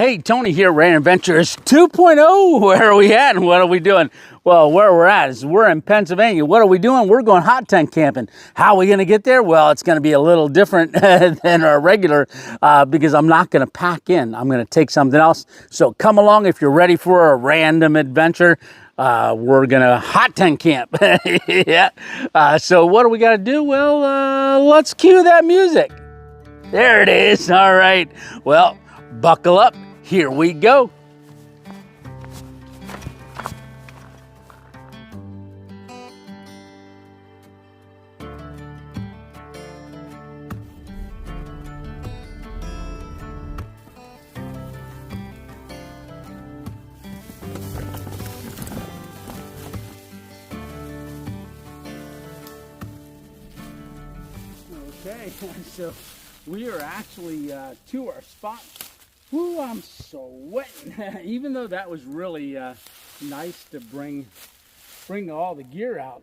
Hey, Tony here, Rain Adventures 2.0. Where are we at and what are we doing? Well, where we're at is we're in Pennsylvania. What are we doing? We're going hot tent camping. How are we going to get there? Well, it's going to be a little different than our regular because I'm not going to pack in. I'm going to take something else. So come along if you're ready for a random adventure. We're going to hot tent camp. Yeah. So what do we got to do? Well, let's cue that music. There it is. All right. Well, buckle up. Here we go. Okay, so we are actually to our spot. Whoo, I'm sweating. Even though that was really nice to bring all the gear out.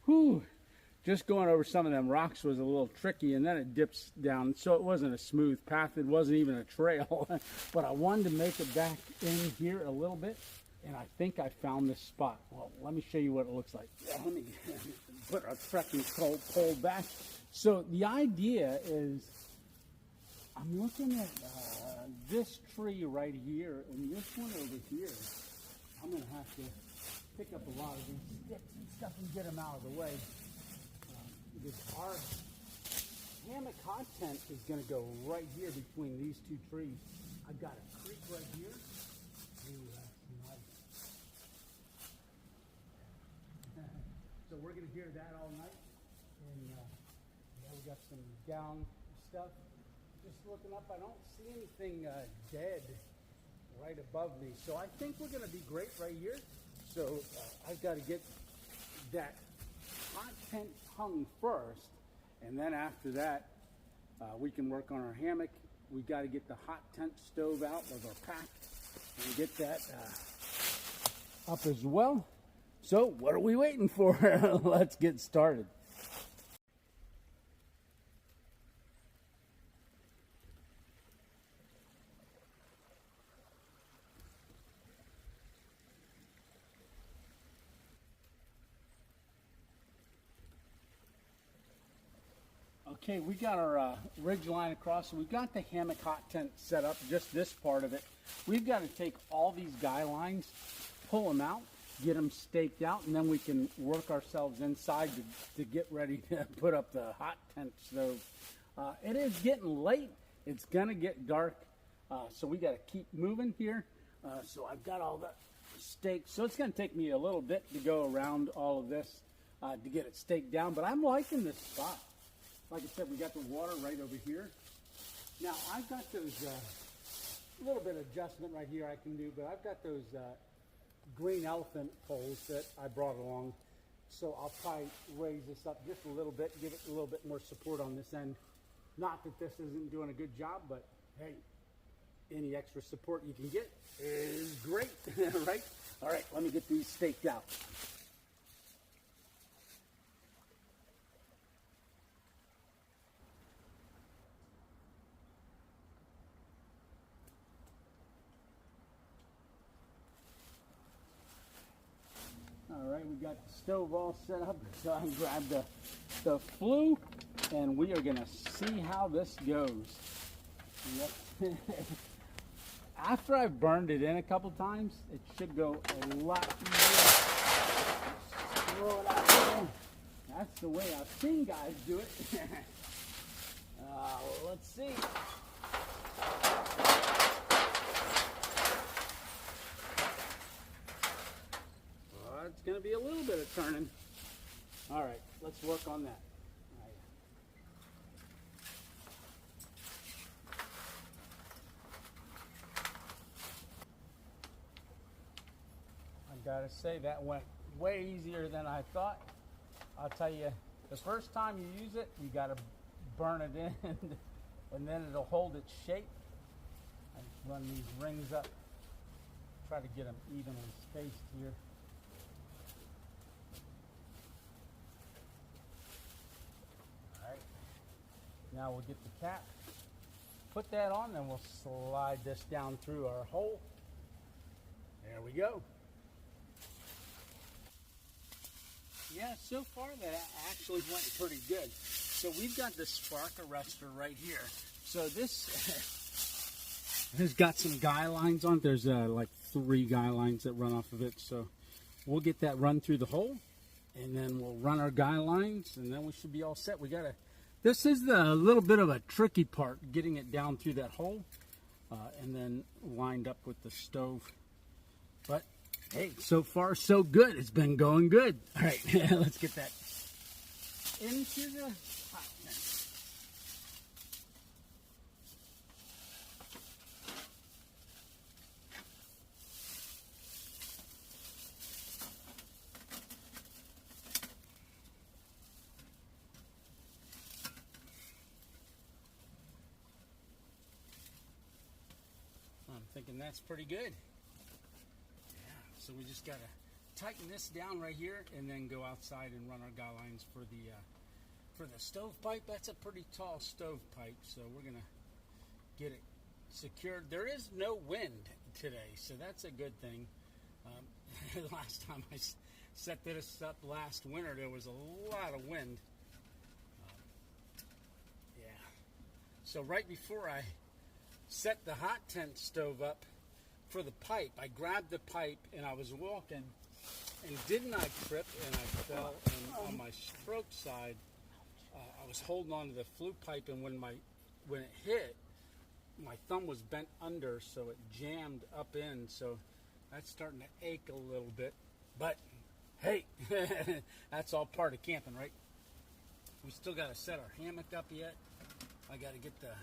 Whoo, just going over some of them rocks was a little tricky, and then it dips down, so it wasn't a smooth path. It wasn't even a trail, but I wanted to make it back in here a little bit, and I think I found this spot. Well, let me show you what it looks like. Let me put our trekking pole back. So the idea is, I'm looking at this tree right here and this one over here. I'm going to have to pick up a lot of these sticks and stuff and get them out of the way. Because our hammock hot tent is going to go right here between these two trees. I've got a creek right here. Ooh, that's nice. So we're going to hear that all night. And yeah, we got some down stuff. Just looking up, I don't see anything dead right above me. So I think we're going to be great right here. So I've got to get that hot tent hung first. And then after that, we can work on our hammock. We've got to get the hot tent stove out of our pack and get that up as well. So what are we waiting for? Let's get started. Okay, we got our ridge line across, so we've got the hammock hot tent set up, just this part of it. We've got to take all these guy lines, pull them out, get them staked out, and then we can work ourselves inside to get ready to put up the hot tent stove. It is getting late. It's going to get dark, so we got to keep moving here. So I've got all the stakes. So it's going to take me a little bit to go around all of this to get it staked down, but I'm liking this spot. Like I said, we got the water right over here. Now, I've got those, a little bit of adjustment right here I can do, but I've got those green elephant poles that I brought along. So I'll probably raise this up just a little bit, give it a little bit more support on this end. Not that this isn't doing a good job, but hey, any extra support you can get is great, right? All right, let me get these staked out. All right, we got the stove all set up, so I grabbed the flue, and we are going to see how this goes. Yep. After I've burned it in a couple times, it should go a lot easier. Throw it out there. That's the way I've seen guys do it. Let's see. It's going to be a little bit of turning. All right, let's work on that. I gotta say that went way easier than I thought. I'll tell you, the first time you use it, you gotta burn it in, and then it'll hold its shape. I just run these rings up, try to get them evenly spaced here. Now we'll get the cap put that on, then we'll slide this down through our hole. There we go. Yeah, so far that actually went pretty good. So we've got the spark arrestor right here. So this has got some guy lines on it. There's like 3 guy lines that run off of it. So we'll get that run through the hole, and then we'll run our guy lines, and then we should be all set. This is the little bit of a tricky part, getting it down through that hole, and then lined up with the stove. But hey, so far so good. It's been going good. All right, let's get that into the hot tent. I'm thinking that's pretty good. So we just got to tighten this down right here and then go outside and run our guy lines for the stovepipe. That's a pretty tall stovepipe, so we're going to get it secured. There is no wind today, so that's a good thing. Last time I set this up last winter, there was a lot of wind. Yeah. So right before I set the hot tent stove up, for the pipe, I grabbed the pipe and I was walking, and didn't I trip and I fell, and on my stroke side I was holding on to the flue pipe, and when it hit, my thumb was bent under, so it jammed up in, so that's starting to ache a little bit. But hey, that's all part of camping, right? We still got to set our hammock up yet. I got to get the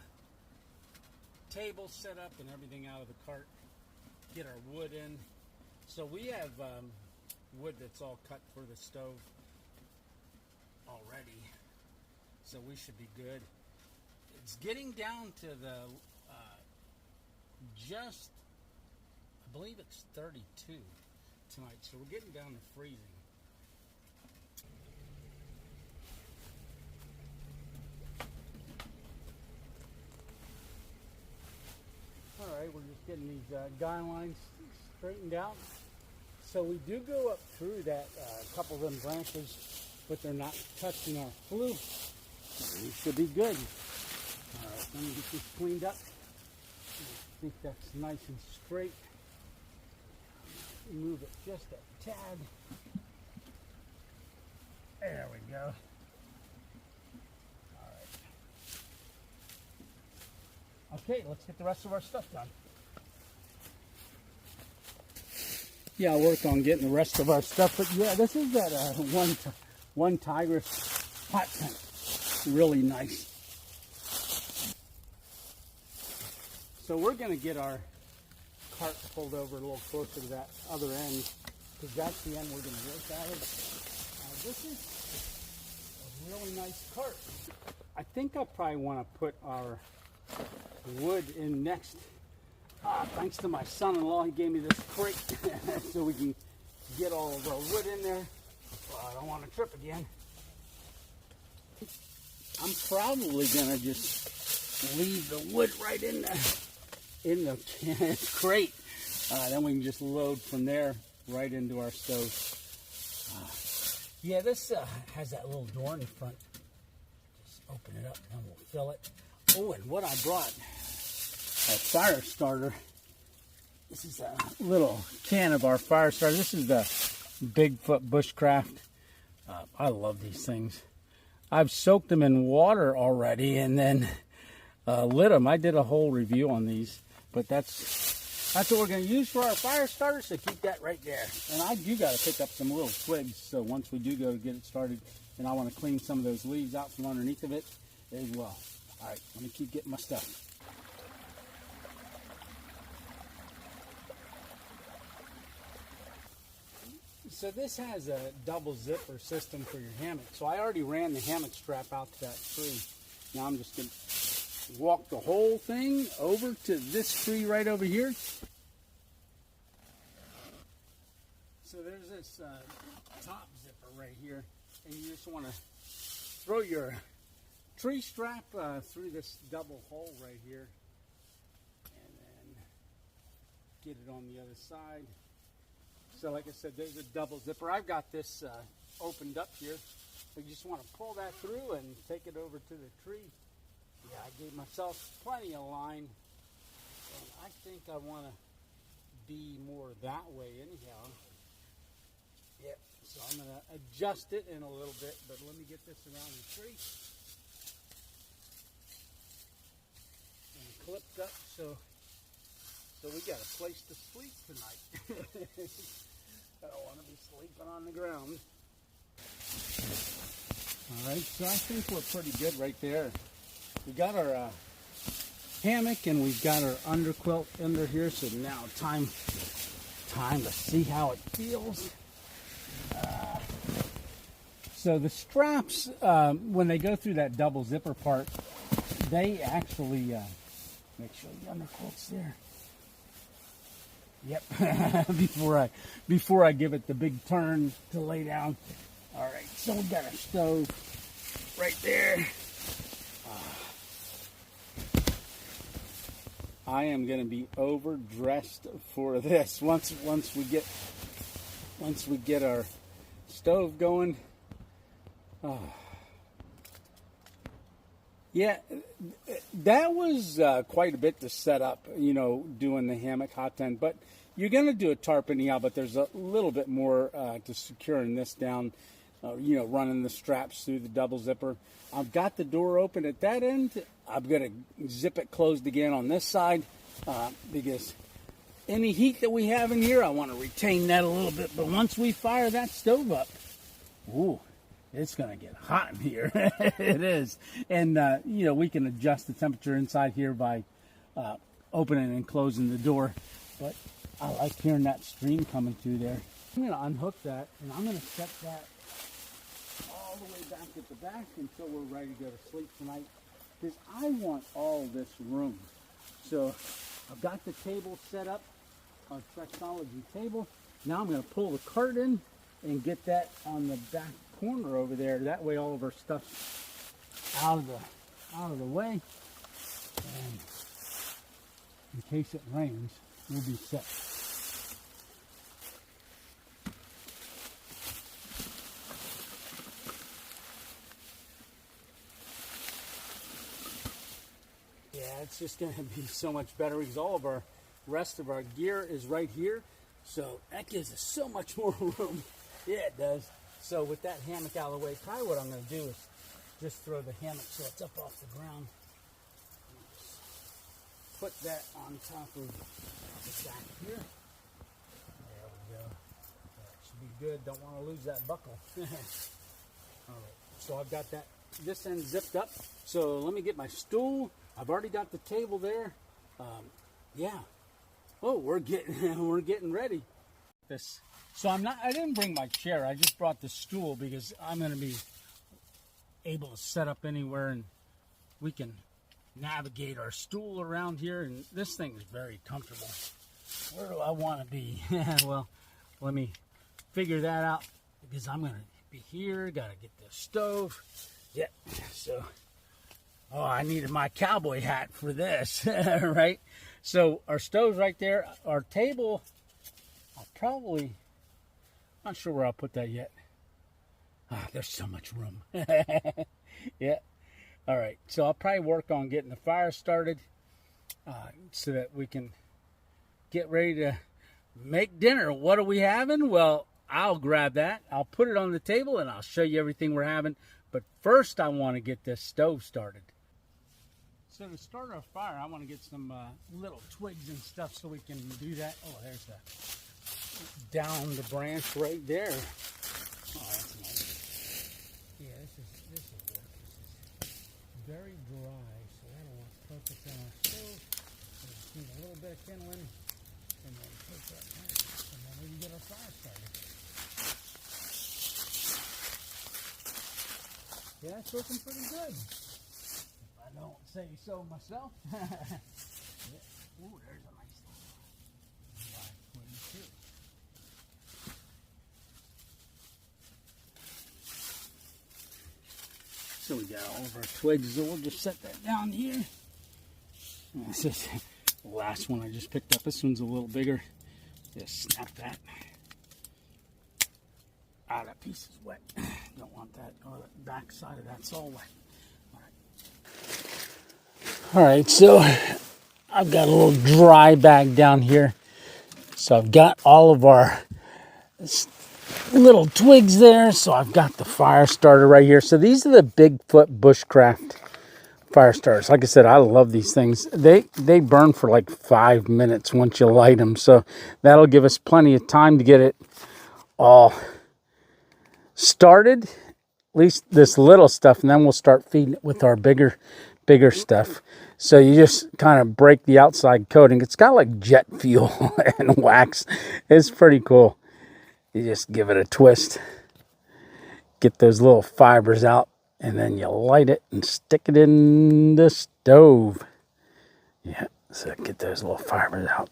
table set up and everything out of the cart. Get our wood in. So we have wood that's all cut for the stove already, so we should be good. It's getting down to the just, I believe it's 32 tonight, so we're getting down to freezing. Alright, we're just getting these guy lines straightened out. So we do go up through that couple of them branches, but they're not touching our flue. We should be good. Alright, let me get this cleaned up. I think that's nice and straight. Move it just a tad. There we go. Okay, let's get the rest of our stuff done. Yeah, I'll work on getting the rest of our stuff. But yeah, this is that onetigris hot tent. Really nice. So we're going to get our cart pulled over a little closer to that other end, because that's the end we're going to work out of. This is a really nice cart. I think I probably want to put our wood in next. Thanks to my son-in-law, he gave me this crate so we can get all of our wood in there. I don't want to trip again. I'm probably gonna just leave the wood right in the crate. Then we can just load from there right into our stove. Yeah, this has that little door in the front. Just open it up and we'll fill it. Oh, and what I brought, a fire starter. This is a little can of our fire starter. This is the Bigfoot Bushcraft. I love these things. I've soaked them in water already and then lit them. I did a whole review on these, but that's what we're going to use for our fire starter, so keep that right there. And I do got to pick up some little twigs, so once we do go to get it started, and I want to clean some of those leaves out from underneath of it as well. All right, let me keep getting my stuff. So this has a double zipper system for your hammock. So I already ran the hammock strap out to that tree. Now I'm just going to walk the whole thing over to this tree right over here. So there's this top zipper right here, and you just want to throw your tree strap through this double hole right here, and then get it on the other side. So like I said, there's a double zipper. I've got this opened up here. I just want to pull that through and take it over to the tree. Yeah, I gave myself plenty of line, and I think I want to be more that way anyhow. Yep, so I'm going to adjust it in a little bit, but let me get this around the tree. And clipped up, so we got a place to sleep tonight. I don't want to be sleeping on the ground. All right, so I think we're pretty good right there. We got our hammock and we've got our underquilt under here, so now time to see how it feels. So the straps, when they go through that double zipper part, they actually make sure the underquilt's there. Yep. before I give it the big turn to lay down. All right, so we got our stove right there. I am going to be overdressed for this. Once we get our stove going. Yeah, that was quite a bit to set up, doing the hammock hot tent. But you're going to do a tarp anyhow, but there's a little bit more to securing this down, running the straps through the double zipper. I've got the door open at that end. I'm going to zip it closed again on this side because any heat that we have in here, I want to retain that a little bit. But once we fire that stove up, ooh, it's going to get hot in here. It is. And, we can adjust the temperature inside here by opening and closing the door. But I like hearing that stream coming through there. I'm going to unhook that, and I'm going to set that all the way back at the back until we're ready to go to sleep tonight. Because I want all this room. So I've got the table set up, our Trexology table. Now I'm going to pull the cart in and get that on the back corner over there. That way all of our stuff's out of the way. And in case it rains, we'll be set. Yeah, it's just going to be so much better because all of our rest of our gear is right here. So that gives us so much more room. Yeah, it does. So with that hammock out of the way, probably what I'm going to do is just throw the hammock so it's up off the ground. Put that on top of the back here. There we go. That should be good. Don't want to lose that buckle. All right. So I've got this end zipped up. So let me get my stool. I've already got the table there. Yeah. Oh, we're getting ready. So I didn't bring my chair. I just brought the stool because I'm going to be able to set up anywhere and we can navigate our stool around here. And this thing is very comfortable. Where do I want to be? Well, let me figure that out because I'm going to be here. Got to get the stove. Yep. So, I needed my cowboy hat for this, right? So our stove's right there. Our table, not sure where I'll put that yet. There's so much room. Yeah. All right. So I'll probably work on getting the fire started so that we can get ready to make dinner. What are we having? Well, I'll grab that. I'll put it on the table and I'll show you everything we're having. But first, I want to get this stove started. So to start our fire, I want to get some little twigs and stuff so we can do that. Oh, there's down the branch right there. Oh, that's nice. Yeah, this is work. This is very dry, so that'll work perfect on our stove. So we just need a little bit of kindling, and then take that out, and then we can get our fire started. Yeah, it's looking pretty good. If I don't say so myself. Yeah. Ooh, there's a nice live twig too. So we got all of our twigs, so we'll just set that down here. And this is the last one I just picked up. This one's a little bigger. Just snap that. Ah, that piece is wet. Don't want that. Oh, the back side of that's all wet. All right, so I've got a little dry bag down here. So I've got all of our little twigs there. So I've got the fire starter right here. So these are the Bigfoot Bushcraft fire starters. Like I said, I love these things. They burn for like 5 minutes once you light them. So that'll give us plenty of time to get it all started. At least this little stuff, and then we'll start feeding it with our bigger stuff. So you just kind of break the outside coating. It's got like jet fuel and wax. It's pretty cool. You just give it a twist, get those little fibers out, and then you light it and stick it in the stove. Yeah, so get those little fibers out.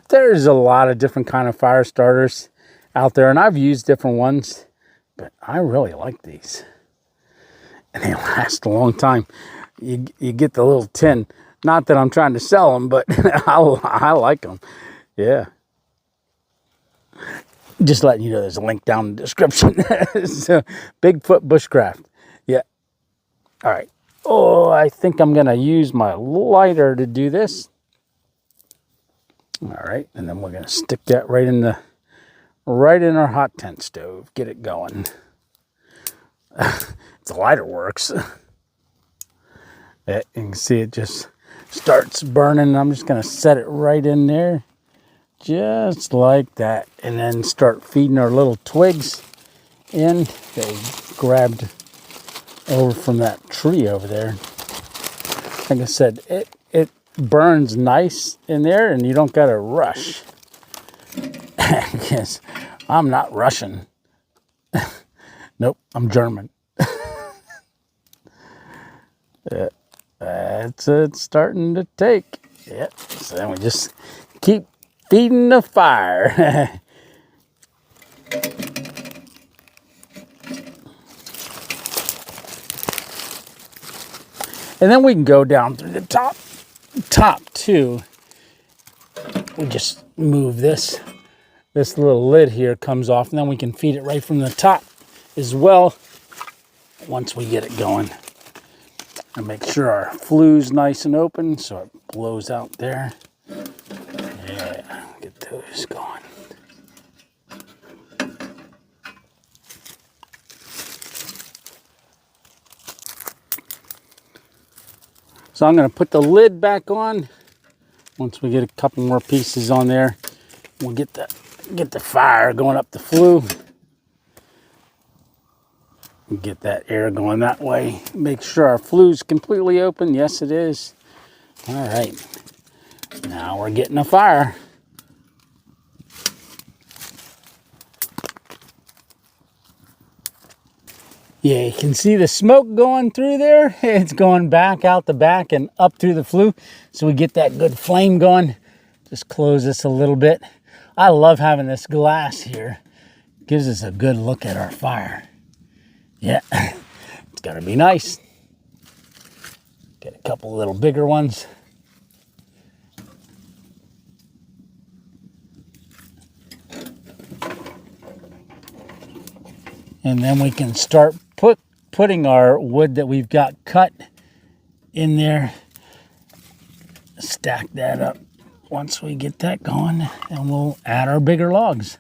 There's a lot of different kind of fire starters out there, and I've used different ones, but I really like these. And they last a long time. You get the little tin. Not that I'm trying to sell them, but I like them. Yeah. Just letting you know there's a link down in the description. So, Bigfoot Bushcraft. Yeah. All right. Oh, I think I'm going to use my lighter to do this. All right. And then we're going to stick that right in our hot tent stove. Get it going. The lighter works. You can see it just starts burning. I'm just going to set it right in there. Just like that. And then start feeding our little twigs in. They grabbed over from that tree over there. Like I said, it burns nice in there, and you don't got to rush. Because I'm not rushing. Nope, I'm German. It's starting to take. Yep. So then we just keep feeding the fire. And then we can go down through the top too. We just move this little lid here comes off, and then we can feed it right from the top as well once we get it going. And make sure our flue's nice and open so it blows out there. Yeah, get those going. So I'm going to put the lid back on. Once we get a couple more pieces on there, we'll get the fire going up the flue. Get that air going that way. Make sure our flue's completely open. Yes, it is. All right. Now we're getting a fire. Yeah, you can see the smoke going through there. It's going back out the back and up through the flue. So we get that good flame going. Just close this a little bit. I love having this glass here. Gives us a good look at our fire. Yeah, it's got to be nice. Get a couple little bigger ones. And then we can start putting our wood that we've got cut in there. Stack that up once we get that going, and we'll add our bigger logs.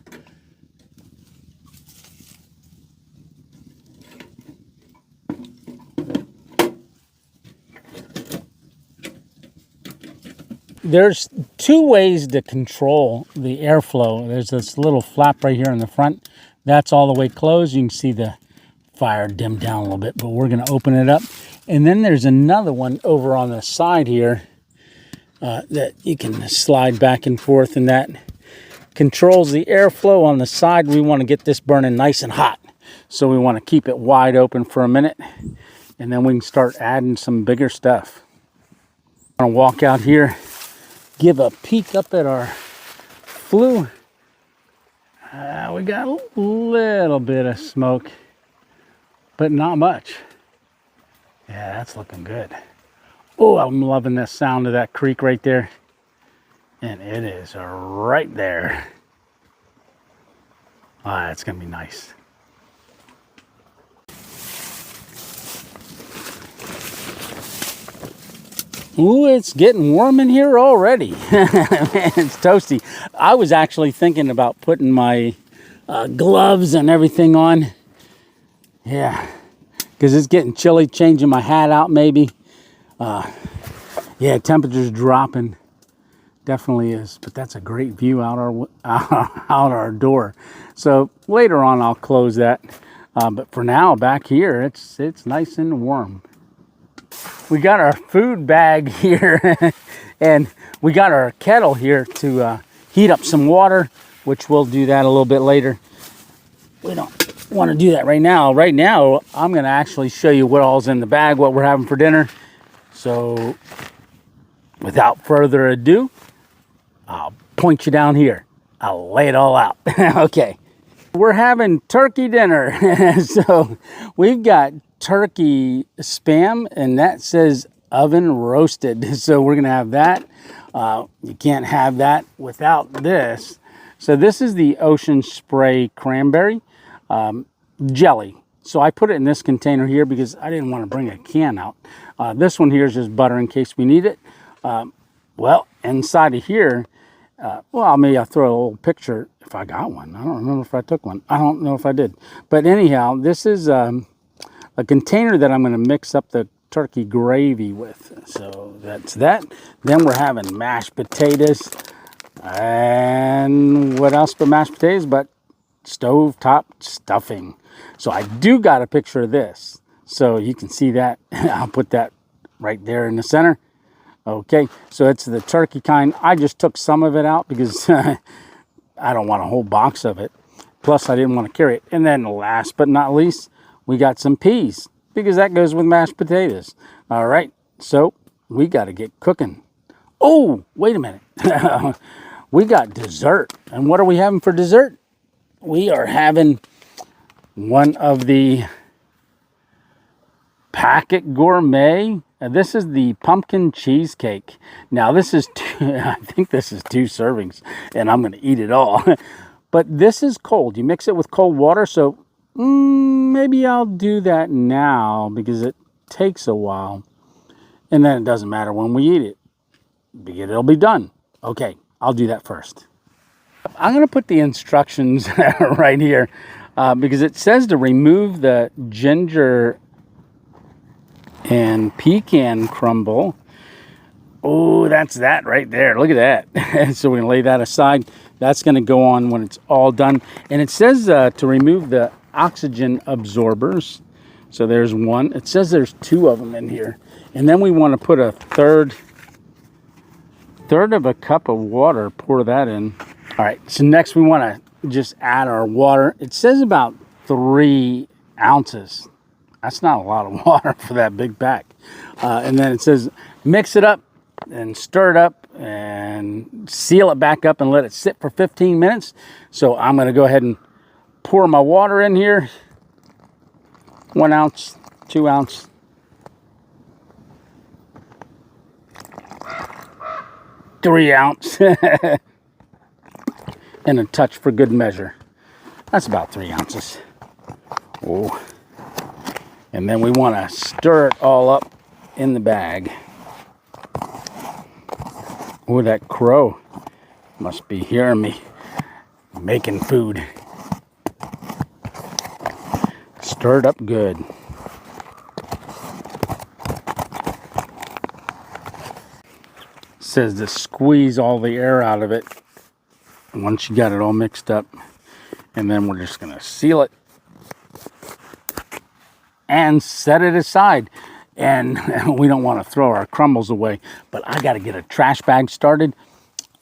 There's two ways to control the airflow. There's this little flap right here in the front. That's all the way closed. You can see the fire dim down a little bit, but we're going to open it up. And then there's another one over on the side here that you can slide back and forth, and that controls the airflow on the side. We want to get this burning nice and hot. So we want to keep it wide open for a minute, and then we can start adding some bigger stuff. I'm going to walk out here, give a peek up at our flue. We got a little bit of smoke, but not much. Yeah, that's looking good. Oh, I'm loving the sound of that creek right there. And it is right there. Ah, it's gonna be nice. Ooh, it's getting warm in here already. Man, it's toasty. I was actually thinking about putting my gloves and everything on. Yeah, because it's getting chilly, changing my hat out maybe. Yeah, temperature's dropping. Definitely is, but that's a great view out our door. So later on I'll close that. But for now, back here, it's nice and warm. We got our food bag here and we got our kettle here to heat up some water, which we'll do that a little bit later. We don't want to do that right now. Right now, I'm going to actually show you what all's in the bag, what we're having for dinner. So without further ado, I'll point you down here. I'll lay it all out. Okay. We're having turkey dinner. So we've got turkey spam, and that says oven roasted. So we're going to have that. You can't have that without this. So this is the Ocean Spray cranberry jelly. So I put it in this container here because I didn't want to bring a can out. This one here is just butter in case we need it. Well, inside of here, well, maybe I'll throw a little picture if I got one. I don't remember if I took one. I don't know if I did. But anyhow, this is a container that I'm going to mix up the turkey gravy with. So that's that. Then we're having mashed potatoes. And what else but mashed potatoes? But stovetop stuffing. So I do got a picture of this. So you can see that. I'll put that right there in the center. Okay, so it's the turkey kind. I just took some of it out because I don't want a whole box of it. Plus, I didn't want to carry it. And then last but not least, we got some peas because that goes with mashed potatoes. All right, so we got to get cooking. Oh, wait a minute. We got dessert. And what are we having for dessert? We are having one of the Packet Gourmet. This is the pumpkin cheesecake. Now this is I think this is 2 servings and I'm going to eat it all. But this is cold. You mix it with cold water. So maybe I'll do that now because it takes a while. And then it doesn't matter when we eat it. It'll be done. Okay, I'll do that first. I'm going to put the instructions right here because it says to remove the ginger and pecan crumble. Oh, that's that right there. Look at that. So we're going to lay that aside. That's going to go on when it's all done. And it says to remove the oxygen absorbers. So there's one. It says there's 2 of them in here. And then we want to put a third of a cup of water. Pour that in. All right. So next we want to just add our water. It says about 3 ounces. That's not a lot of water for that big pack. And then it says mix it up and stir it up and seal it back up and let it sit for 15 minutes. So I'm going to go ahead and pour my water in here. 1 ounce, 2 ounce. 3 ounce. And a touch for good measure. That's about 3 ounces. Oh. And then we want to stir it all up in the bag. Oh, that crow must be hearing me making food. Stir it up good. It says to squeeze all the air out of it once you got it all mixed up. And then we're just going to seal it and set it aside. And we don't want to throw our crumbles away, but I got to get a trash bag started.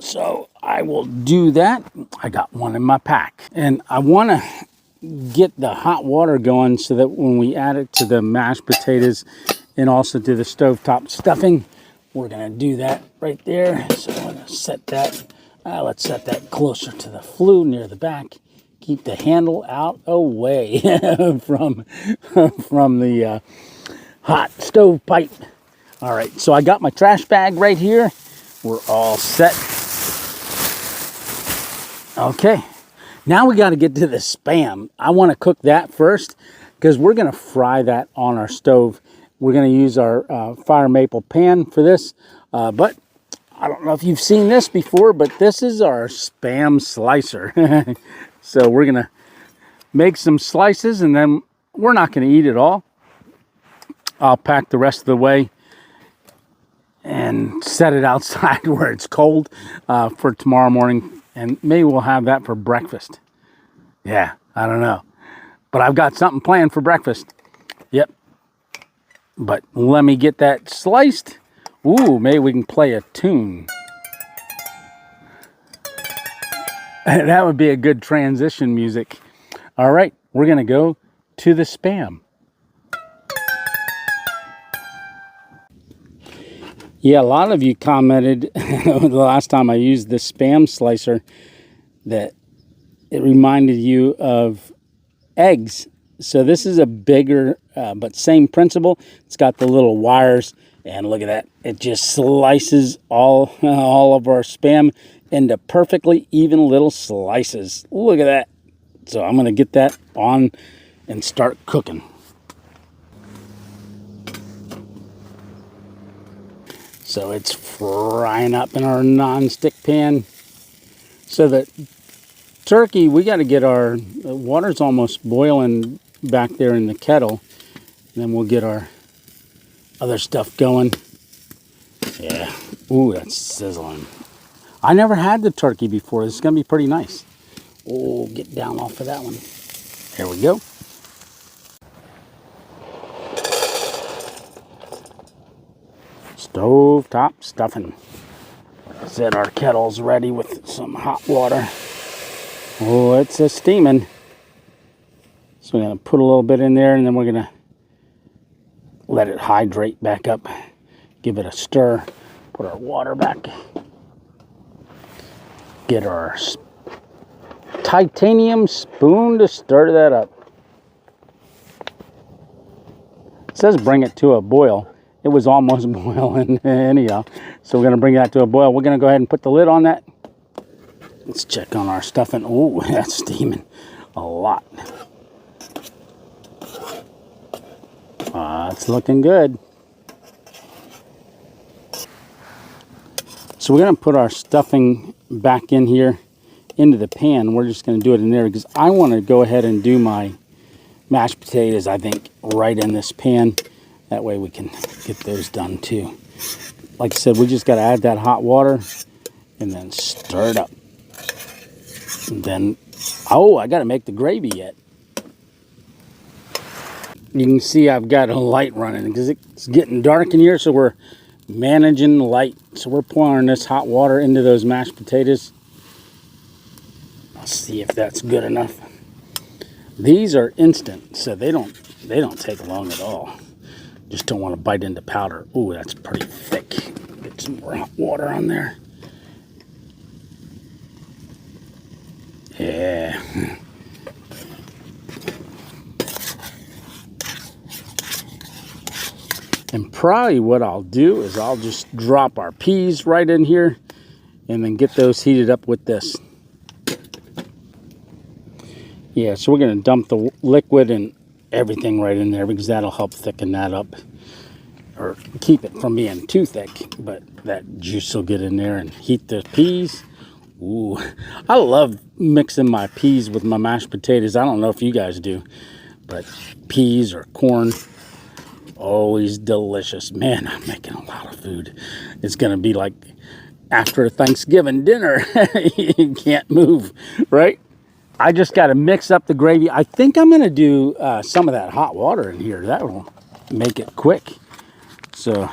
So I will do that. I got one in my pack. And I want to get the hot water going so that when we add it to the mashed potatoes and also to the stovetop stuffing, we're going to do that right there. So I'm going to set that. Let's set that closer to the flue near the back. Keep the handle out away from the hot stovepipe. All right, so I got my trash bag right here. We're all set. Okay, now we got to get to the Spam. I want to cook that first because we're going to fry that on our stove. We're going to use our fire maple pan for this, but I don't know if you've seen this before, but this is our Spam slicer. So we're going to make some slices, and then we're not going to eat it all. I'll pack the rest of the way and set it outside where it's cold for tomorrow morning, and maybe we'll have that for breakfast. Yeah, I don't know, but I've got something planned for breakfast. Yep, but let me get that sliced. Ooh, maybe we can play a tune. That would be a good transition music. All right, we're gonna go to the Spam. Yeah, a lot of you commented the last time I used the Spam slicer that it reminded you of eggs. So this is a bigger, but same principle. It's got the little wires, and look at that. It just slices all of our Spam into perfectly even little slices. Look at that. So I'm gonna get that on and start cooking. So it's frying up in our non-stick pan. So the turkey, we got to get our water's almost boiling back there in the kettle. And then we'll get our other stuff going. Yeah. Ooh, that's sizzling. I never had the turkey before. This is going to be pretty nice. Oh, get down off of that one. There we go. Stovetop stuffing. Like I said, our kettle's ready with some hot water. Oh, it's a steaming. So we're going to put a little bit in there, and then we're going to let it hydrate back up. Give it a stir. Put our water back. Get our titanium spoon to stir that up. It says bring it to a boil. It was almost boiling anyhow. So we're going to bring that to a boil. We're going to go ahead and put the lid on that. Let's check on our stuffing. Oh, that's steaming a lot. It's looking good. So we're going to put our stuffing back in here into the pan. We're just going to do it in there because I want to go ahead and do my mashed potatoes, I think, right in this pan. That way we can get those done too. Like I said, we just got to add that hot water and then stir it up. And then, oh, I got to make the gravy yet. You can see I've got a light running because it's getting dark in here, so we're managing the light. So we're pouring this hot water into those mashed potatoes. I'll see if that's good enough. These are instant, so they don't take long at all. Just don't want to bite into powder. Ooh, that's pretty thick. Get some more hot water on there. Yeah. And probably what I'll do is I'll just drop our peas right in here and then get those heated up with this. Yeah, so we're going to dump the liquid and everything right in there because that'll help thicken that up or keep it from being too thick, but that juice will get in there and heat the peas. Ooh, I love mixing my peas with my mashed potatoes. I don't know if you guys do, but peas or corn, always delicious. Man, I'm making a lot of food. It's gonna be like after Thanksgiving dinner. You can't move, right? I just got to mix up the gravy. I think I'm going to do some of that hot water in here. That will make it quick. So,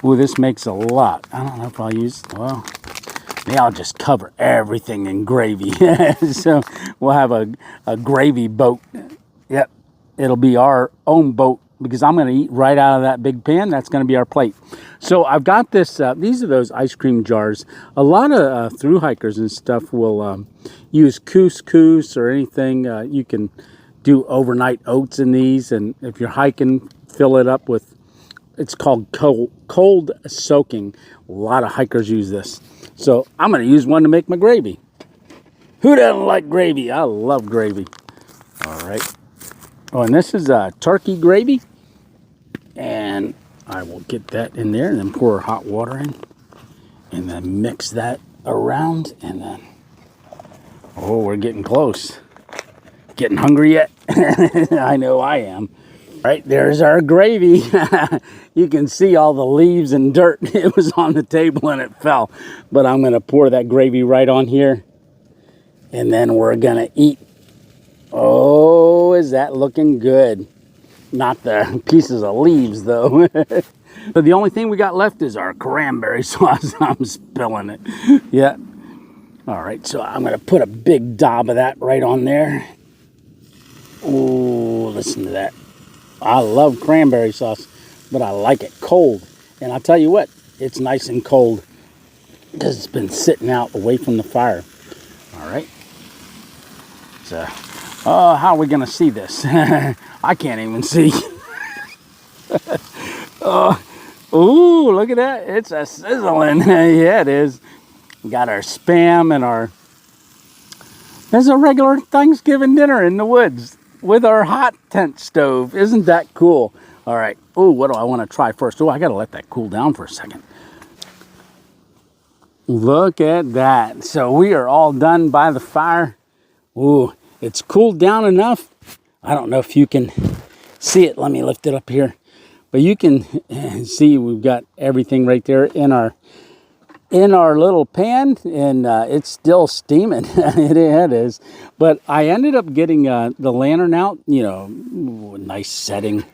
ooh, this makes a lot. I don't know if I'll use, well, maybe I'll just cover everything in gravy. So, we'll have a gravy boat. Yep, it'll be our own boat because I'm going to eat right out of that big pan. That's going to be our plate. So I've got this, these are those ice cream jars. A lot of thru hikers and stuff will use couscous or anything. You can do overnight oats in these, and if you're hiking fill it up with, it's called cold soaking. A lot of hikers use this. So I'm going to use one to make my gravy. Who doesn't like gravy? I love gravy. All right. Oh, and this is turkey gravy. And I will get that in there and then pour hot water in. And then mix that around. And then, oh, we're getting close. Getting hungry yet? I know I am. Right, there's our gravy. You can see all the leaves and dirt. It was on the table and it fell. But I'm going to pour that gravy right on here. And then we're going to eat. Oh, is that looking good? Not the pieces of leaves, though. So the only thing we got left is our cranberry sauce. I'm spilling it. Yeah. All right, so I'm going to put a big dob of that right on there. Oh, listen to that. I love cranberry sauce, but I like it cold. And I'll tell you what, it's nice and cold because it's been sitting out away from the fire. All right. So, how are we going to see this? I can't even see. Ooh, look at that. It's a sizzling. Yeah, it is. We got our Spam and there's a regular Thanksgiving dinner in the woods with our hot tent stove. Isn't that cool? All right. Oh, what do I want to try first? Oh, I got to let that cool down for a second. Look at that. So we are all done by the fire. Ooh, it's cooled down enough. I don't know if you can see it. Let me lift it up here. But you can see we've got everything right there in our little pan, and it's still steaming. It is. But I ended up getting the lantern out, nice setting.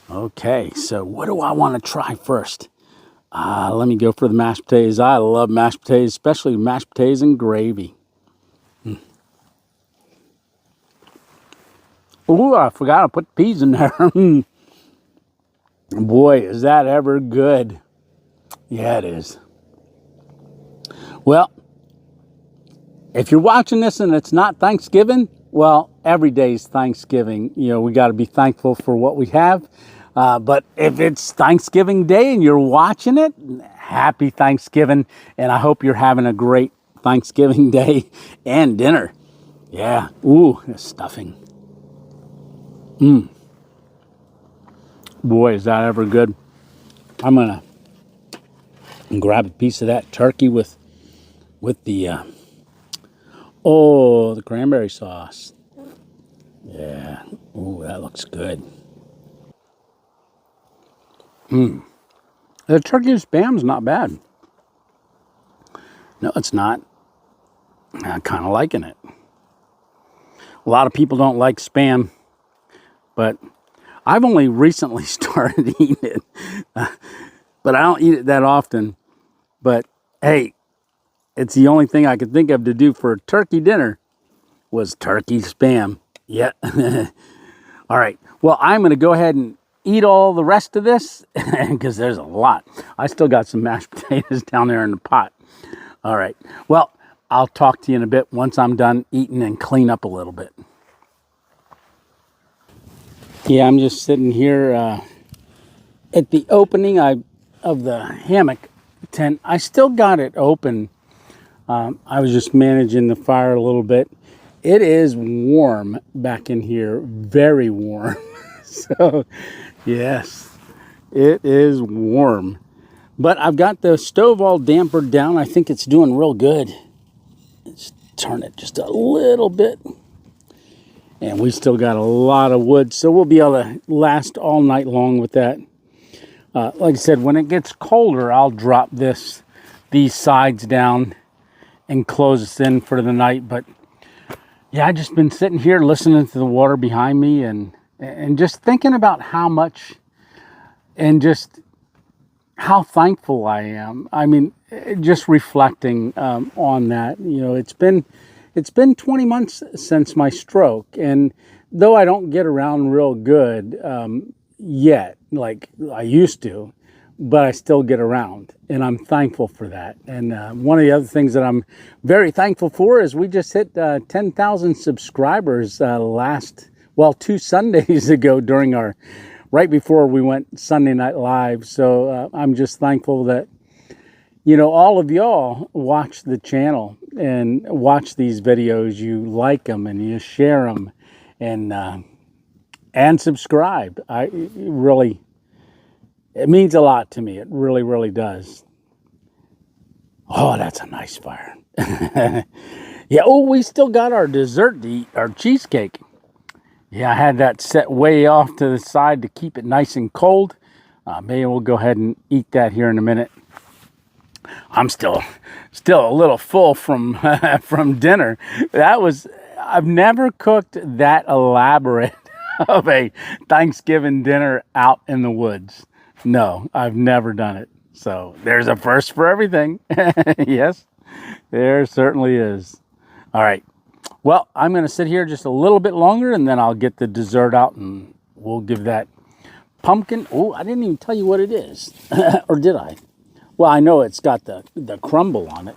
Okay, so what do I want to try first? Let me go for the mashed potatoes. I love mashed potatoes, especially mashed potatoes and gravy. Ooh, I forgot to put peas in there. Boy, is that ever good. Yeah, it is. Well, if you're watching this and it's not Thanksgiving, well, every day's Thanksgiving. We got to be thankful for what we have. But if it's Thanksgiving Day and you're watching it, happy Thanksgiving. And I hope you're having a great Thanksgiving Day and dinner. Yeah. Ooh, the stuffing. Boy, is that ever good. I'm going to grab a piece of that turkey with the the cranberry sauce. Yeah. Ooh, that looks good. The turkey Spam's not bad. No, it's not. I'm kind of liking it. A lot of people don't like Spam, but I've only recently started eating it. But I don't eat it that often. But hey, it's the only thing I could think of to do for a turkey dinner was turkey Spam. Yeah. All right. Well, I'm going to go ahead and eat all the rest of this because there's a lot. I still got some mashed potatoes down there in the pot. All right. Well, I'll talk to you in a bit once I'm done eating and clean up a little bit. Yeah, I'm just sitting here at the opening of the hammock tent. I still got it open. I was just managing the fire a little bit. It is warm back in here, very warm. So, yes, it is warm. But I've got the stove all dampered down. I think it's doing real good. Let's turn it just a little bit. And we still got a lot of wood, so we'll be able to last all night long with that. Like I said, when it gets colder, I'll drop these sides down and close this in for the night. But yeah, I've just been sitting here listening to the water behind me and just thinking about how much and just how thankful I am. I mean, just reflecting on that. It's been 20 months since my stroke, and though I don't get around real good yet, like I used to, but I still get around, and I'm thankful for that. And one of the other things that I'm very thankful for is we just hit 10,000 subscribers 2 Sundays ago during our right before we went Sunday Night Live. So I'm just thankful that, you know, all of y'all watch the channel and watch these videos. You like them and you share them and subscribe. It means a lot to me. It really, really does. Oh, that's a nice fire. Yeah, oh, we still got our dessert to eat, our cheesecake. Yeah, I had that set way off to the side to keep it nice and cold. Maybe we'll go ahead and eat that here in a minute. I'm still a little full from from dinner. I've never cooked that elaborate of a Thanksgiving dinner out in the woods. No, I've never done it. So there's a first for everything. Yes, there certainly is. All right. Well, I'm going to sit here just a little bit longer and then I'll get the dessert out and we'll give that pumpkin. Oh, I didn't even tell you what it is. Or did I? Well, I know it's got the crumble on it,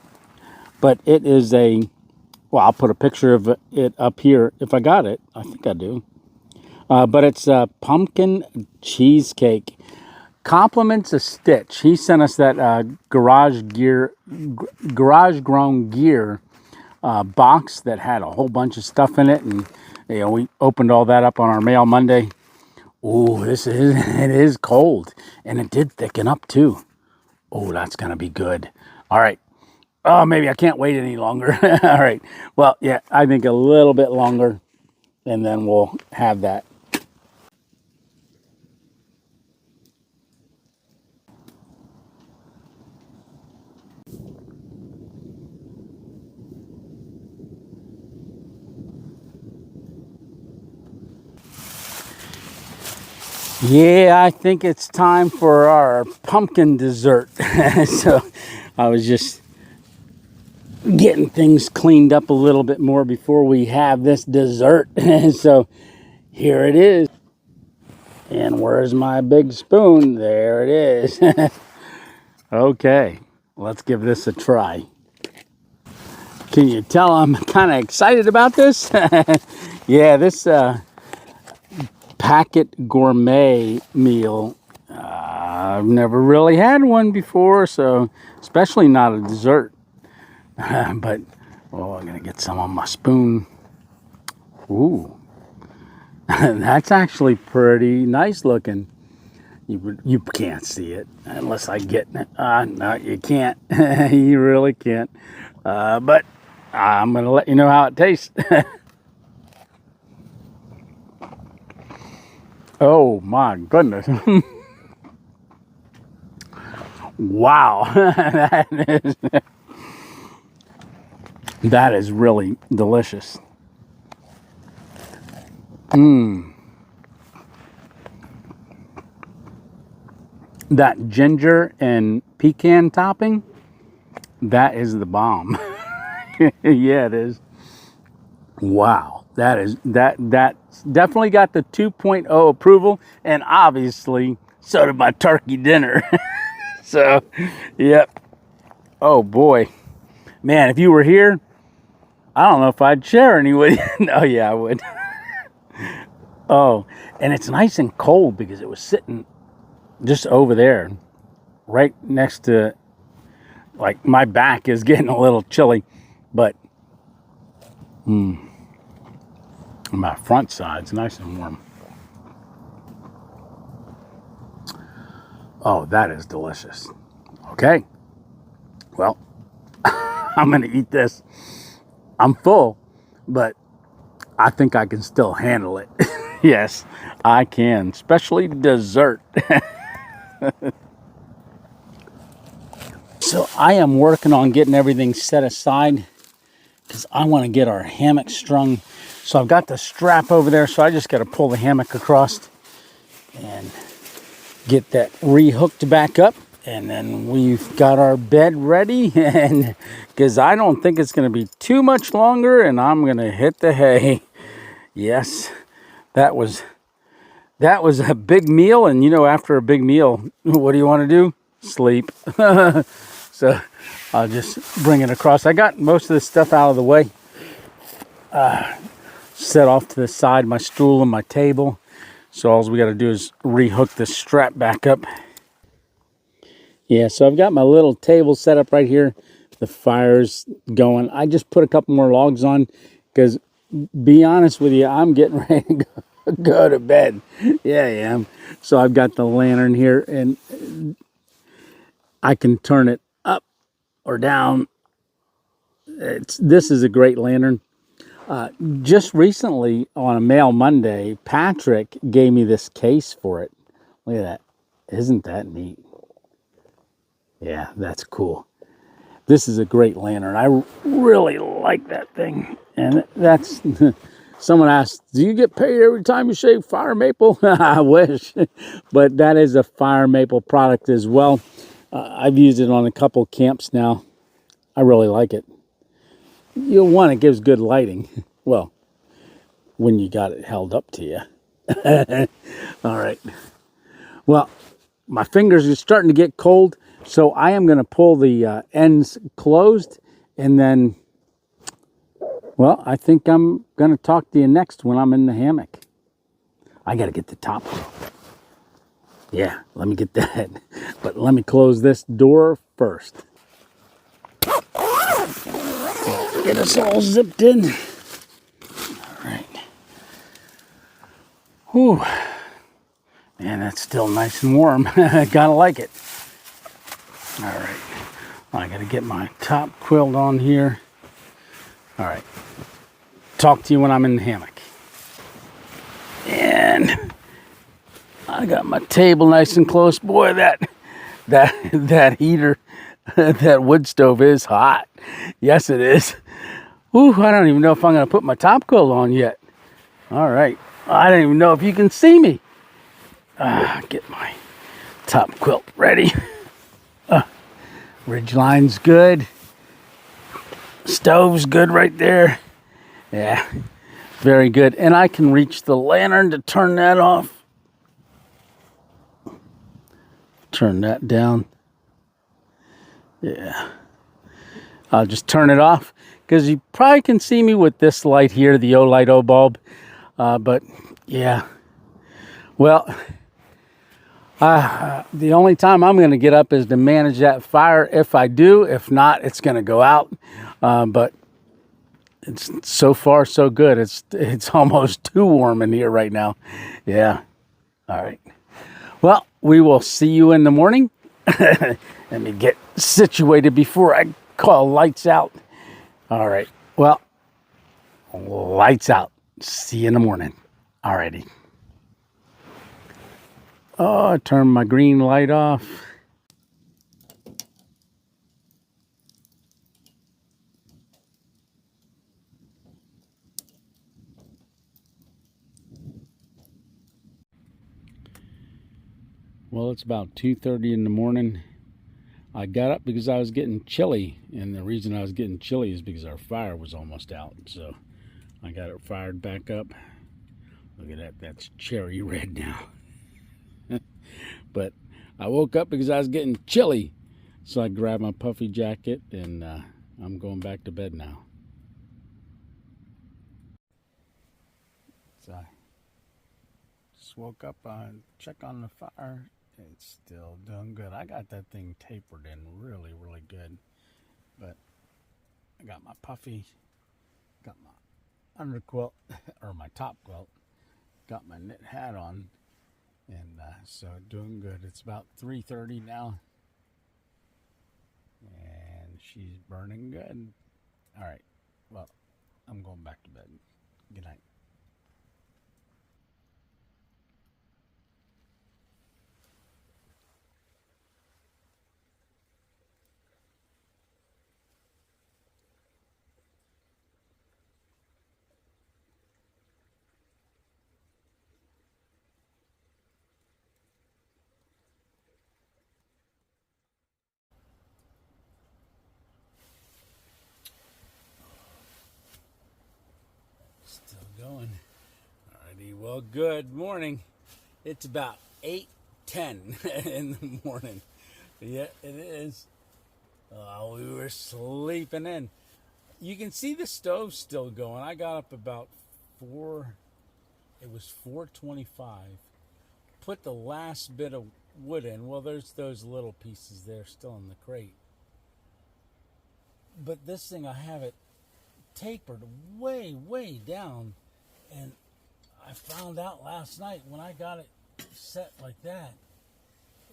but it is well, I'll put a picture of it up here if I got it. I think I do. But it's a pumpkin cheesecake. Compliments of Stitch. He sent us that garage grown gear box that had a whole bunch of stuff in it, and you know, we opened all that up on our mail Monday. Oh, it is cold, and it did thicken up too. Oh, that's gonna be good. All right. Oh, maybe I can't wait any longer. All right. Well, yeah, I think a little bit longer, and then we'll have that. Yeah, I think it's time for our pumpkin dessert. So I was just getting things cleaned up a little bit more before we have this dessert. So here it is. And where's my big spoon? There it is. Okay, let's give this a try. Can you tell I'm kind of excited about this? Yeah, this packet gourmet meal, I've never really had one before, so especially not a dessert. But oh, I'm gonna get some on my spoon. Ooh, that's actually pretty nice looking. You can't see it unless I get it. No, you can't. You really can't. But I'm gonna let you know how it tastes. Oh my goodness. Wow. That is really delicious. That ginger and pecan topping, that is the bomb. Yeah, it is. Wow. That's definitely got the 2.0 approval, and obviously so did my turkey dinner. So, yep. Oh boy. Man, if you were here, I don't know if I'd share any with you. Oh yeah, I would. Oh, and it's nice and cold because it was sitting just over there, right next to, like, my back is getting a little chilly, but my front side's nice and warm. Oh, that is delicious. Okay. Well, I'm going to eat this. I'm full, but I think I can still handle it. Yes, I can, especially dessert. So I am working on getting everything set aside because I want to get our hammock strung. So I've got the strap over there, so I just got to pull the hammock across and get that rehooked back up. And then we've got our bed ready, and because I don't think it's going to be too much longer, and I'm going to hit the hay. Yes, that was a big meal, and you know, after a big meal, what do you want to do? Sleep. So I'll just bring it across. I got most of this stuff out of the way. Set off to the side, my stool and my table. So all we got to do is rehook this strap back up. Yeah, so I've got my little table set up right here. The fire's going. I just put a couple more logs on because, be honest with you, I'm getting ready to go to bed. Yeah, I am. So I've got the lantern here, and I can turn it up or down. This is a great lantern. Just recently on a Mail Monday, Patrick gave me this case for it. Look at that. Isn't that neat? Yeah, that's cool. This is a great lantern. I really like that thing. And that's, someone asked, do you get paid every time you shave fire maple? I wish. But that is a fire maple product as well. I've used it on a couple camps now. I really like it. It gives good lighting. Well, when you got it held up to you. All right. Well, my fingers are starting to get cold, so I am going to pull the ends closed, and then, well, I think I'm going to talk to you next when I'm in the hammock. I got to get the top quilt. Yeah, let me get that. But let me close this door first. Get us all zipped in. All right. Whew. Man, that's still nice and warm. I gotta like it. All right. I gotta get my top quilt on here. All right. Talk to you when I'm in the hammock. And I got my table nice and close. Boy, that heater, that wood stove is hot. Yes, it is. Ooh, I don't even know if I'm gonna put my top quilt on yet. All right. I don't even know if you can see me. Get my top quilt ready. Ridge line's good. Stove's good right there. Yeah, very good. And I can reach the lantern to turn that off. Turn that down. Yeah. I'll just turn it off because you probably can see me with this light here, the Olight O bulb. But yeah. Well, the only time I'm going to get up is to manage that fire. If I do, if not, it's going to go out. But it's so far so good. It's almost too warm in here right now. Yeah. All right. Well, we will see you in the morning. Let me get situated before I call lights out. All right. Well, lights out. See you in the morning. All righty. Oh, I turned my green light off. Well, it's about 2:30 in the morning. I got up because I was getting chilly, and the reason I was getting chilly is because our fire was almost out. So I got it fired back up. Look at that, that's cherry red now. But I woke up because I was getting chilly. So I grabbed my puffy jacket, and I'm going back to bed now. So I just woke up, check on the fire. It's still doing good. I got that thing tapered in really, really good. But I got my puffy, got my underquilt, or my top quilt, got my knit hat on, and so doing good. It's about 3:30 now, and she's burning good. All right, well, I'm going back to bed. Good night. Still going. Alrighty, well, good morning. It's about 8:10 in the morning. Yeah, it is. We were sleeping in. You can see the stove still going. I got up about It was $4.25. Put the last bit of wood in. Well, there's those little pieces there still in the crate. But this thing, I have it tapered way, way down. And I found out last night when I got it set like that,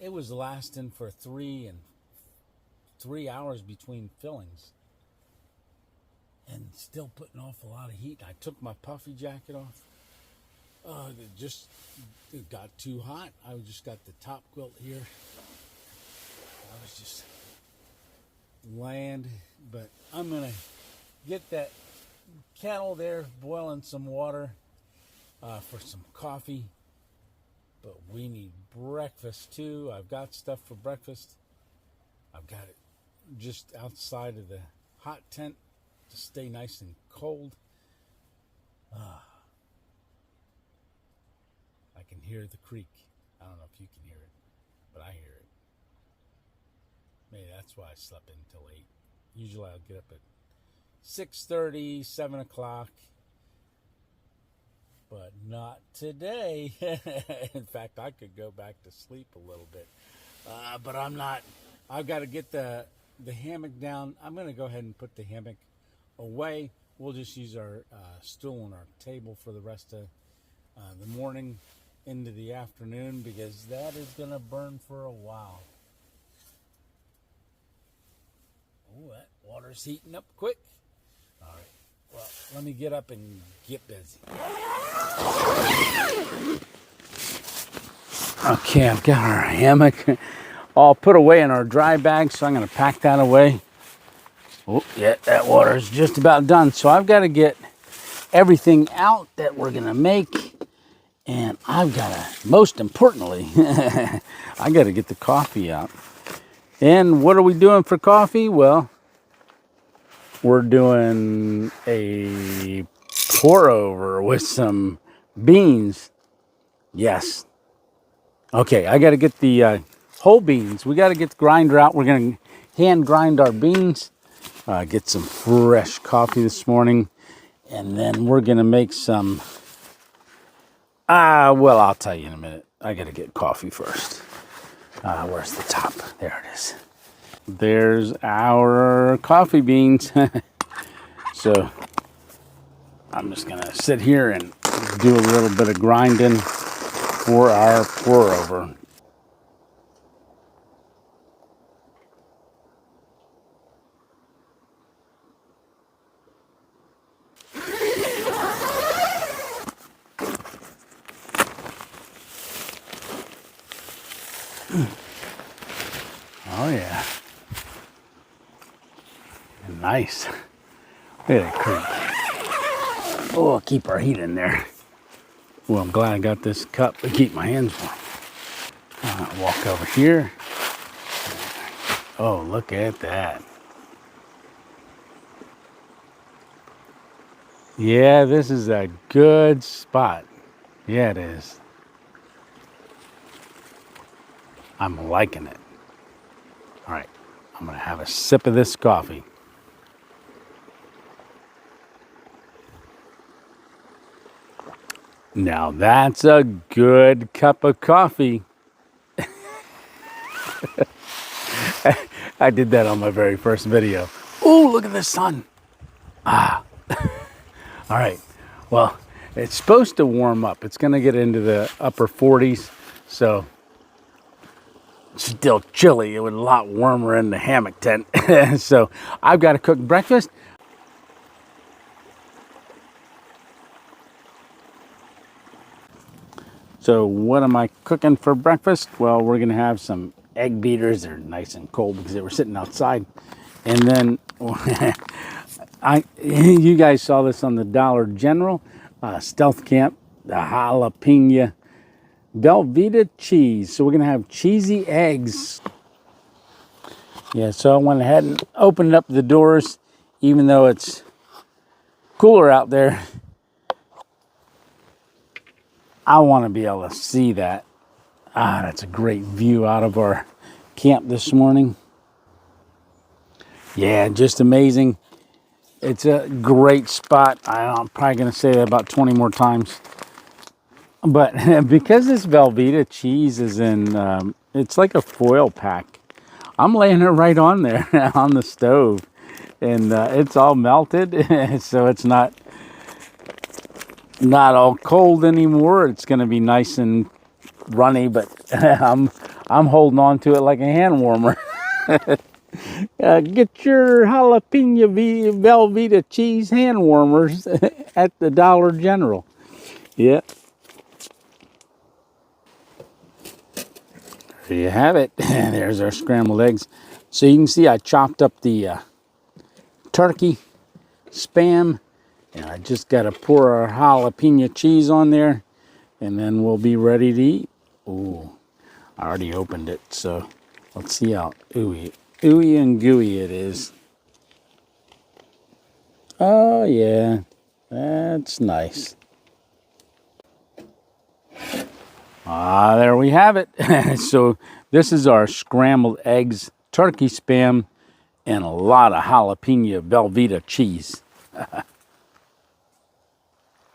it was lasting for 3 hours between fillings. And still putting off a lot of heat. I took my puffy jacket off. It got too hot. I just got the top quilt here. I was just land, but I'm gonna get that kettle there boiling some water for some coffee. But we need breakfast too. I've got stuff for breakfast. I've got it just outside of the hot tent to stay nice and cold. I can hear the creek. I don't know if you can hear it, but I hear it. Maybe that's why I slept in until 8. Usually I'll get up at 6:30, 7 o'clock, but not today. In fact, I could go back to sleep a little bit, but I'm not. I've got to get the hammock down. I'm going to go ahead and put the hammock away. We'll just use our stool and our table for the rest of the morning into the afternoon, because that is going to burn for a while. Oh, that water's heating up quick. All right. Well, let me get up and get busy. Okay, I've got our hammock all put away in our dry bag, so I'm going to pack that away. Oh, yeah, that water is just about done. So I've got to get everything out that we're going to make. And I've got to, most importantly, I got to get the coffee out. And what are we doing for coffee? Well, we're doing a pour over with some beans. Yes. Okay, I got to get the whole beans. We got to get the grinder out. We're going to hand grind our beans. Get some fresh coffee this morning. And then we're going to make some... well, I'll tell you in a minute. I got to get coffee first. Where's the top? There it is. There's our coffee beans. So I'm just going to sit here and do a little bit of grinding for our pour over. Oh yeah. Nice. Look at that creek. Oh, I'll keep our heat in there. Well, I'm glad I got this cup to keep my hands warm. Walk over here. Oh, look at that. Yeah, this is a good spot. Yeah, it is. I'm liking it. All right, I'm gonna have a sip of this coffee. Now that's a good cup of coffee. I did that on my very first video. Oh, look at the sun. All right, well, it's supposed to warm up. It's gonna get into the upper 40s, so still chilly. It was a lot warmer in the hammock tent. So I've got to cook breakfast. So what am I cooking for breakfast? Well, we're gonna have some egg beaters. They're nice and cold because they were sitting outside. And then you guys saw this on the Dollar General, Stealth Camp, the jalapeno Velveeta cheese. So we're gonna have cheesy eggs. Yeah, so I went ahead and opened up the doors, even though it's cooler out there. I want to be able to see that. That's a great view out of our camp this morning. Yeah, just amazing. It's a great spot. I'm probably going to say that about 20 more times. But because this Velveeta cheese is in, it's like a foil pack. I'm laying it right on there on the stove, and it's all melted, so it's not all cold anymore. It's going to be nice and runny, but I'm holding on to it like a hand warmer. Get your jalapeno Velveeta cheese hand warmers at the Dollar General. Yeah. There you have it. There's our scrambled eggs. So you can see I chopped up the turkey, spam, and I just got to pour our jalapeno cheese on there, and then we'll be ready to eat. Ooh, I already opened it, so let's see how ooey and gooey it is. Oh yeah, that's nice. Ah, there we have it. So this is our scrambled eggs, turkey spam, and a lot of jalapeno Velveeta cheese.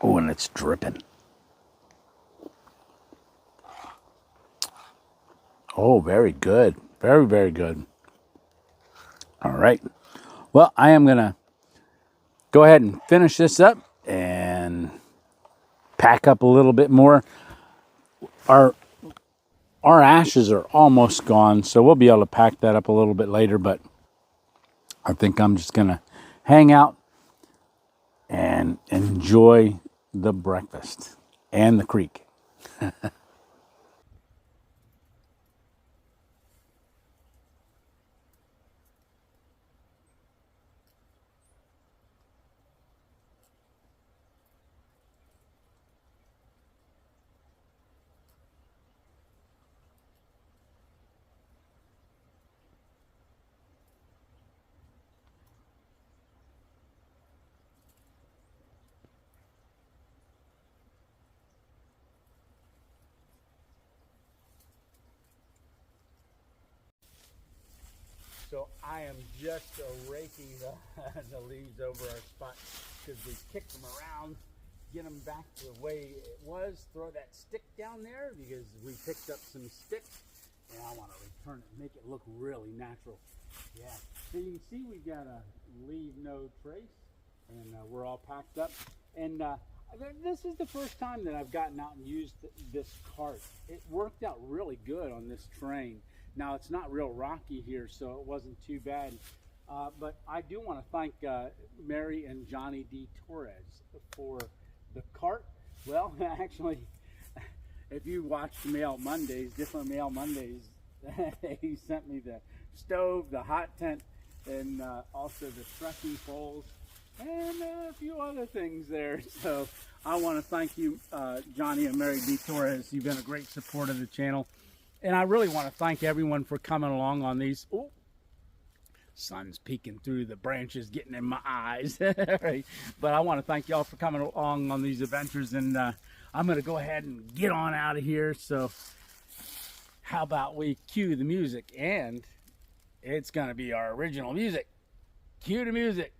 Oh, and it's dripping. Oh, very good. Very, very good. All right. Well, I am going to go ahead and finish this up and pack up a little bit more. Our ashes are almost gone, so we'll be able to pack that up a little bit later, but I think I'm just going to hang out and enjoy the breakfast and the creek. So I am just raking the leaves over our spot because we kicked them around, get them back to the way it was. Throw that stick down there because we picked up some sticks, and I want to return it, make it look really natural. Yeah. So you can see we got a leave no trace, and we're all packed up. And this is the first time that I've gotten out and used this cart. It worked out really good on this terrain. Now, it's not real rocky here, so it wasn't too bad. But I do want to thank Mary and Johnny D. Torres for the cart. Well, actually, if you watch the Mail Mondays, different Mail Mondays, he sent me the stove, the hot tent, and also the trekking poles, and a few other things there. So I want to thank you, Johnny and Mary D. Torres. You've been a great support of the channel. And I really want to thank everyone for coming along on these. Oh, sun's peeking through the branches, getting in my eyes. Right. But I want to thank y'all for coming along on these adventures. And I'm going to go ahead and get on out of here. So how about we cue the music? And it's going to be our original music. Cue the music.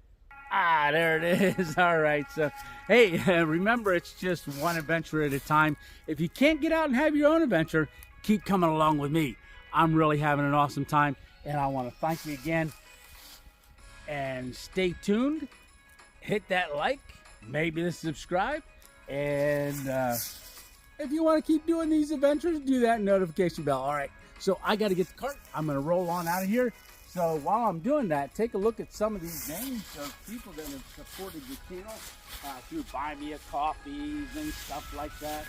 Ah, there it is. All right. So, hey, remember, it's just one adventure at a time. If you can't get out and have your own adventure, keep coming along with me. I'm really having an awesome time, and I want to thank you again. And stay tuned. Hit that like, maybe the subscribe, and if you want to keep doing these adventures, do that notification bell. All right. So I got to get the cart. I'm going to roll on out of here. So while I'm doing that, take a look at some of these names of people that have supported the channel through Buy Me a Coffees and stuff like that.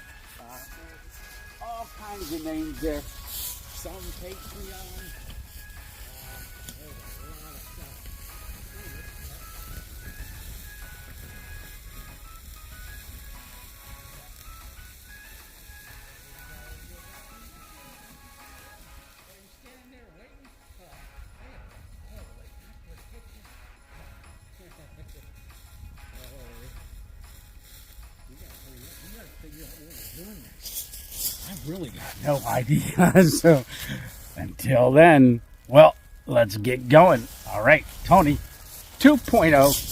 All kinds of names there. Some Patreon. There's a lot of stuff. Are you standing there waiting? You gotta figure out what we're doing next. I've really got no idea. So until then, well, let's get going. All right, Tony 2.0.